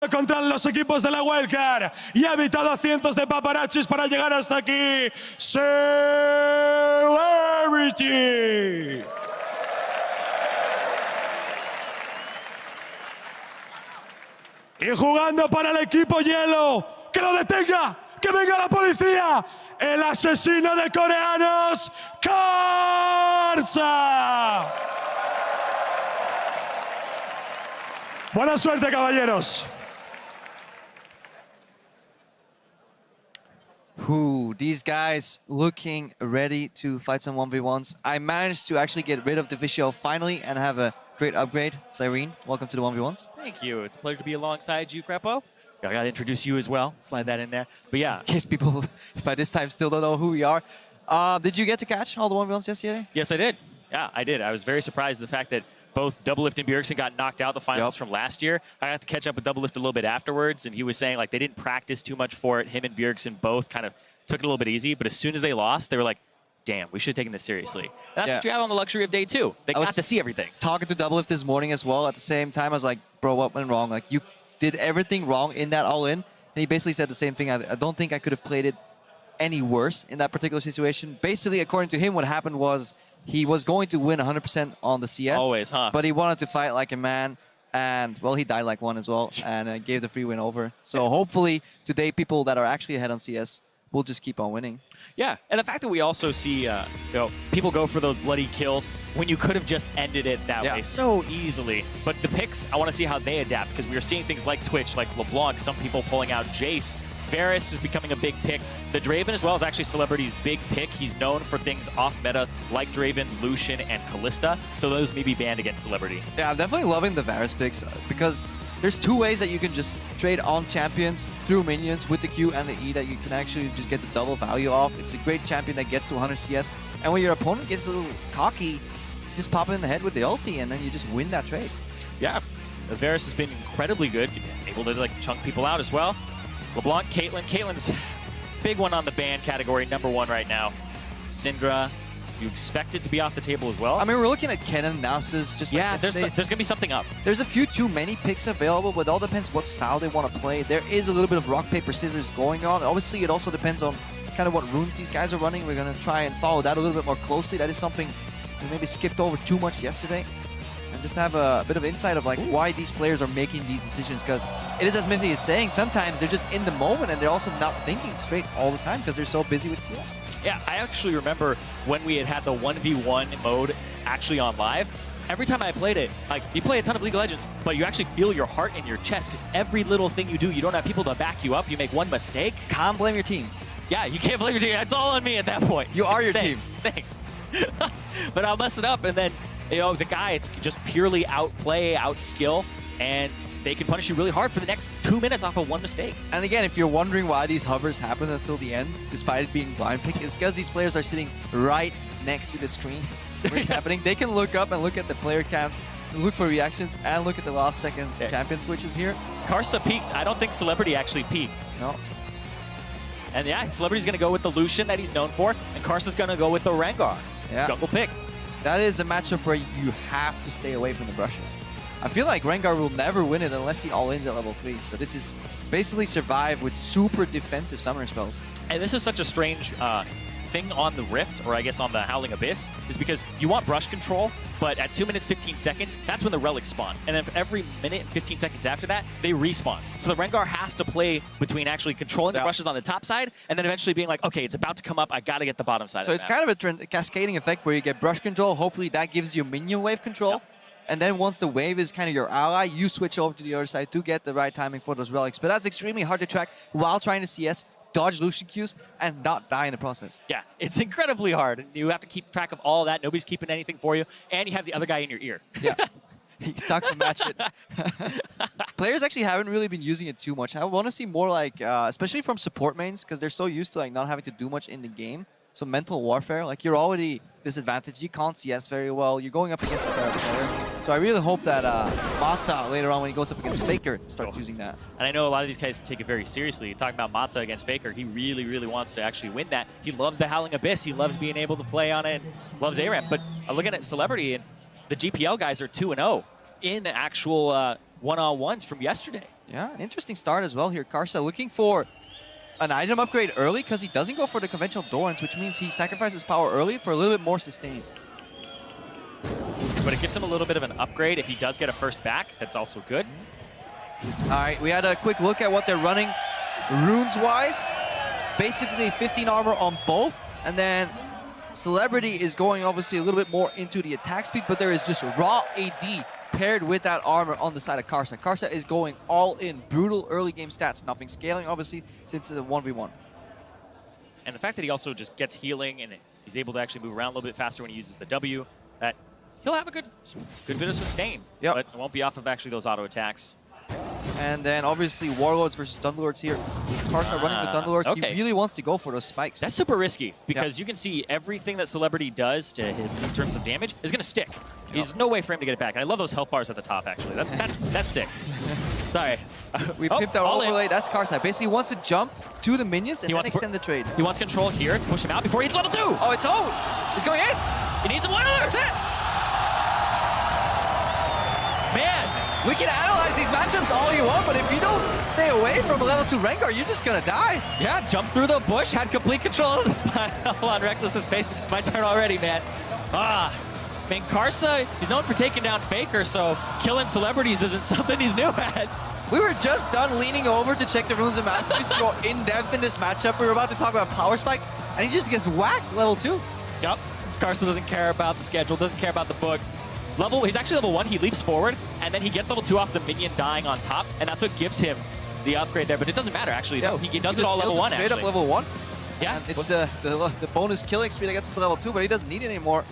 contra los equipos de la Wildcard y ha evitado a cientos de paparazzis para llegar hasta aquí. Celebrity. Y jugando para el equipo hielo, que lo detenga, que venga la policía, el asesino de coreanos, Karsa. Buena suerte, caballeros. These guys looking ready to fight some 1v1s. I managed to actually get rid of the Visual finally and have a great upgrade. Cyrene, welcome to the 1v1s. Thank you. It's a pleasure to be alongside you, Crepo. I got to introduce you as well. Slide that in there. But yeah. In case people by this time still don't know who we are. Did you get to catch all the 1v1s yesterday? Yes, I did. Yeah, I did. I was very surprised at the fact that both Doublelift and Bjergsen got knocked out the finals from last year. I got to catch up with Doublelift a little bit afterwards, and he was saying like they didn't practice too much for it. Him and Bjergsen both kind of took it a little bit easy, but as soon as they lost, they were like, damn, we should have taken this seriously. And that's what you have on the luxury of day 2. They got to see everything. Talking to Doublelift this morning as well. At the same time, I was like, bro, what went wrong? Like, you did everything wrong in that all-in. And he basically said the same thing. I don't think I could have played it any worse in that particular situation. Basically, according to him, what happened was he was going to win 100% on the CS. Always, huh? But he wanted to fight like a man. And, well, he died like one as well. And gave the free win over. So hopefully, today, people that are actually ahead on CS will just keep on winning. Yeah, and the fact that we also see people go for those bloody kills when you could have just ended it that way so easily. But the picks, I want to see how they adapt, because we are seeing things like Twitch, like LeBlanc, some people pulling out Jace. Varus is becoming a big pick. The Draven as well is actually Celebrity's big pick. He's known for things off meta like Draven, Lucian, and Kalista, so those may be banned against Celebrity. Yeah, I'm definitely loving the Varus picks because there's 2 ways that you can just trade on champions through minions with the Q and the E that you can actually just get the double value off. It's a great champion that gets to 100 CS. And when your opponent gets a little cocky, you just pop it in the head with the ulti and then you just win that trade. Yeah, Varus has been incredibly good, able to like chunk people out as well. LeBlanc, Caitlyn. Caitlyn's big one on the ban category, #1 right now. Syndra, you expect it to be off the table as well? I mean, we're looking at Kennen analysis just like there's going to be something up. There's a few too many picks available, but it all depends what style they want to play. There is a little bit of rock, paper, scissors going on. Obviously, it also depends on kind of what runes these guys are running. We're going to try and follow that a little bit more closely. That is something we maybe skipped over too much yesterday. And just have a bit of insight of like why these players are making these decisions, because it is as Mithy is saying, sometimes they're just in the moment and they're also not thinking straight all the time because they're so busy with CS. Yeah, I actually remember when we had the 1v1 mode actually on live. Every time I played it, like, you play a ton of League of Legends, but you actually feel your heart in your chest because every little thing you do, you don't have people to back you up. You make one mistake. Can't blame your team. Yeah, you can't blame your team. It's all on me at that point. You are your team. Thanks. But I'll mess it up, and then, you know, the guy, it's just purely outplay, outskill, and they can punish you really hard for the next 2 minutes off of one mistake. And again, if you're wondering why these hovers happen until the end, despite it being blind pick, it's because these players are sitting right next to the screen where it's happening. They can look up and look at the player cams, look for reactions, and look at the last seconds champion switches here. Karsa peaked. I don't think Celebrity actually peaked. No. And yeah, Celebrity's going to go with the Lucian that he's known for, and Karsa's going to go with the Rengar. Yeah. Jungle pick. That is a matchup where you have to stay away from the brushes. I feel like Rengar will never win it unless he all-ins at level 3. So this is basically survive with super defensive summoner spells. And this is such a strange thing on the Rift, or I guess on the Howling Abyss, is because you want brush control, but at 2 minutes 15 seconds, that's when the relics spawn. And then for every minute and 15 seconds after that, they respawn. So the Rengar has to play between actually controlling the brushes on the top side, and then eventually being like, okay, it's about to come up, I gotta get the bottom side. So it's kind of a cascading effect where you get brush control, hopefully that gives you minion wave control. Yep. And then once the wave is kind of your ally, you switch over to the other side to get the right timing for those relics. But that's extremely hard to track while trying to CS, dodge Lucian Qs, and not die in the process. Yeah, it's incredibly hard. And you have to keep track of all that. Nobody's keeping anything for you. And you have the other guy in your ear. Yeah. He talks and match it. Players actually haven't really been using it too much. I want to see more like, especially from support mains, because they're so used to like not having to do much in the game. So mental warfare, like you're already disadvantaged. You can't CS very well. You're going up against a better player. So I really hope that Mata later on when he goes up against Faker starts using that. And I know a lot of these guys take it very seriously. You're talking about Mata against Faker. He really, really wants to actually win that. He loves the Howling Abyss. He loves being able to play on it. Loves ARAM. But looking at Celebrity, and the GPL guys are 2-0 in the actual one-on-ones from yesterday. Yeah, an interesting start as well here. Karsa looking for an item upgrade early because he doesn't go for the conventional Dorans, which means he sacrifices power early for a little bit more sustain. But it gives him a little bit of an upgrade. If he does get a first back, that's also good. All right, we had a quick look at what they're running runes-wise. Basically 15 armor on both, and then Celebrity is going obviously a little bit more into the attack speed, but there is just raw AD paired with that armor on the side of Karsa. Karsa is going all in, brutal early game stats, nothing scaling obviously since it's a 1v1. And the fact that he also just gets healing and he's able to actually move around a little bit faster when he uses the W, that he'll have a good bit of sustain. Yep. But it won't be off of actually those auto attacks. And then obviously Warlords versus Thunderlords here. Karsa running the Thunderlords. Okay. He really wants to go for those spikes. That's super risky because you can see everything that Celebrity does to him in terms of damage is going to stick. There's no way for him to get it back. And I love those health bars at the top, actually. That's sick. Sorry. We pipped our overlay. That's Karsa. Basically wants to jump to the minions and then extend the trade. He wants control here to push him out before he hits level 2. Oh, it's over. He's going in. He needs a winner. That's it. Man. We can analyze these matchups all you want, but if you don't stay away from a level 2 Rengar, you're just gonna die. Yeah, jumped through the bush, had complete control of the spot on Reckless's face. It's my turn already, man. Man, Karsa, he's known for taking down Faker, so killing celebrities isn't something he's new at. We were just done leaning over to check the runes and masteries to go in-depth in this matchup. We were about to talk about Power Spike, and he just gets whacked level 2. Yep, Karsa doesn't care about the schedule, doesn't care about the book. He's actually level 1, he leaps forward, and then he gets level 2 off the minion dying on top, and that's what gives him the upgrade there. But it doesn't matter, actually. No, he does it all level 1, straight actually. up level 1. Yeah. And it's the bonus killing speed that gets him to level 2, but he doesn't need it anymore.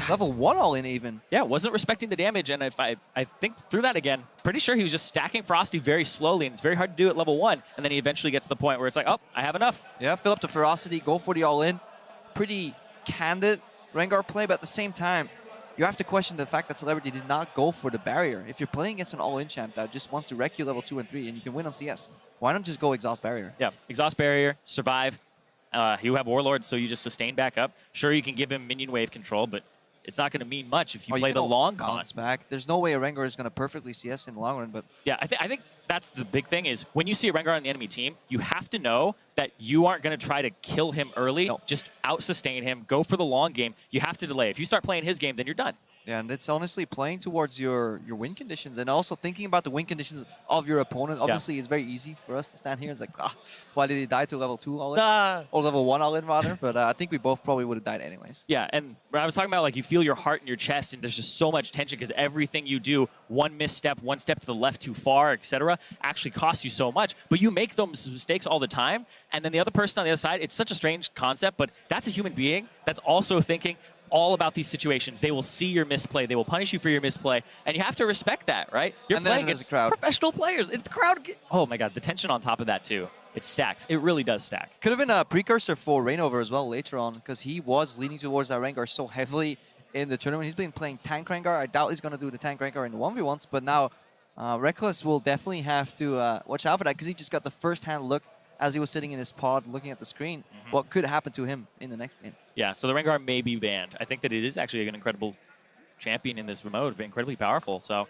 Level 1 all in even. Yeah, wasn't respecting the damage, and if I think through that again, pretty sure he was just stacking Frosty very slowly, and it's very hard to do at level 1, and then he eventually gets to the point where it's like, oh, I have enough. Yeah, fill up the ferocity, go for the all-in. Pretty candid Rengar play, but at the same time, you have to question the fact that Celebrity did not go for the barrier. If you're playing against an all-in champ that just wants to wreck you level 2 and 3 and you can win on CS, why not just go exhaust barrier? Yeah, exhaust barrier, survive. You have Warlords, so you just sustain back up. Sure, you can give him minion wave control, but it's not going to mean much if you play the long con. Back. There's no way a Rengar is going to perfectly CS in the long run, but... Yeah, I think that's the big thing is when you see a Rengar on the enemy team, you have to know that you aren't going to try to kill him early, just out-sustain him, go for the long game. You have to delay. If you start playing his game, then you're done. Yeah, and it's honestly playing towards your win conditions and also thinking about the win conditions of your opponent. Obviously, it's very easy for us to stand here. It's like, why did he die to level 2 all in? Or level 1 all in, rather. But I think we both probably would have died anyways. Yeah, and I was talking about, like, you feel your heart in your chest, and there's just so much tension because everything you do, one misstep, one step to the left too far, etc., actually costs you so much. But you make those mistakes all the time, and then the other person on the other side, it's such a strange concept, but that's a human being that's also thinking all about these situations. They will see your misplay. They will punish you for your misplay. And you have to respect that, right? You're playing against professional players. The crowd... Oh, my God. The tension on top of that, too. It stacks. It really does stack. Could have been a precursor for Reignover as well later on because he was leaning towards that Rengar so heavily in the tournament. He's been playing tank Rengar. I doubt he's going to do the tank Rengar in the 1v1s, but now Reckless will definitely have to watch out for that because he just got the first-hand look as he was sitting in his pod looking at the screen, what could happen to him in the next game. Yeah, so the Rengar may be banned. I think that it is actually an incredible champion in this remote, incredibly powerful. So,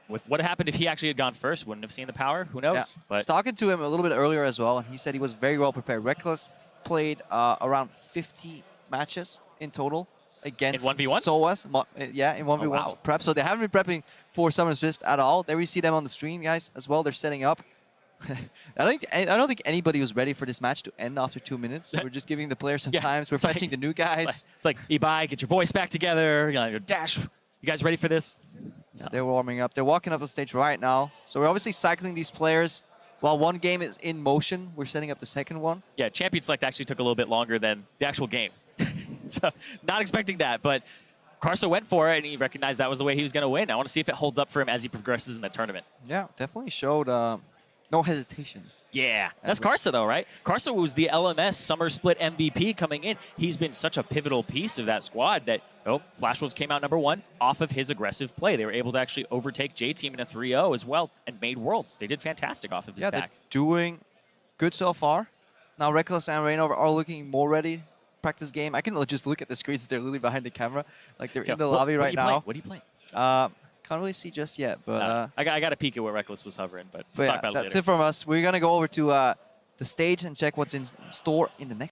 with what happened if he actually had gone first, wouldn't have seen the power. Who knows? Yeah. But I was talking to him a little bit earlier as well, and he said he was very well prepared. Reckless played around 50 matches in total against in 1v1? SOAS. Yeah, in 1v1 prep. So they haven't been prepping for Summoner's Rift at all. There we see them on the screen, guys, as well. They're setting up. I don't think anybody was ready for this match to end after 2 minutes. We're just giving the players some time. We're fetching the new guys. It's like, Ibai, get your voice back together. Dash, you guys ready for this? So. They're warming up. They're walking up on stage right now. So we're obviously cycling these players. While one game is in motion, we're setting up the second one. Yeah, Champion Select actually took a little bit longer than the actual game. So not expecting that, but Karsa went for it, and he recognized that was the way he was going to win. I want to see if it holds up for him as he progresses in the tournament. Yeah, definitely showed... no hesitation. Yeah, that's Karsa though, right? Karsa was the LMS Summer Split MVP coming in. He's been such a pivotal piece of that squad that Flash Wolves came out #1 off of his aggressive play. They were able to actually overtake J-Team in a 3-0 as well and made Worlds. They did fantastic off of his back. They're doing good so far. Now Reckless and Reignover are looking more ready. Practice game. I can just look at the screens. They're literally behind the camera. Like they're in the lobby right now. What are you playing? Can't really see just yet, but I got a peek at where Reckless was hovering, but we'll yeah, talk about it that's later. it from us. We're gonna go over to the stage and check what's in store in the next.